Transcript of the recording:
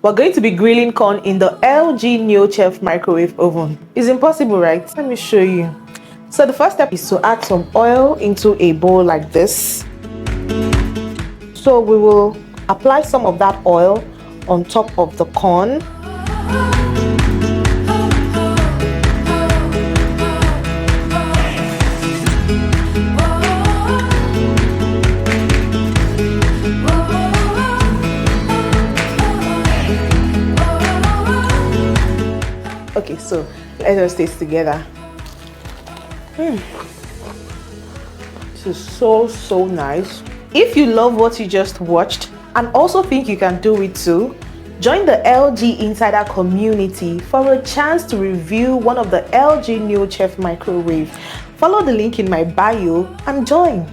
We're going to be grilling corn in the LG Neochef Microwave oven. It's impossible, right? Let me show you. So the first step is to add some oil into a bowl like this. So we will apply some of that oil on top of the corn. Okay, so let us taste together. This is so nice. If you love what you just watched and also think you can do it too, join the LG Insider community for a chance to review one of the LG Neochef Microwave. Follow the link in my bio and join.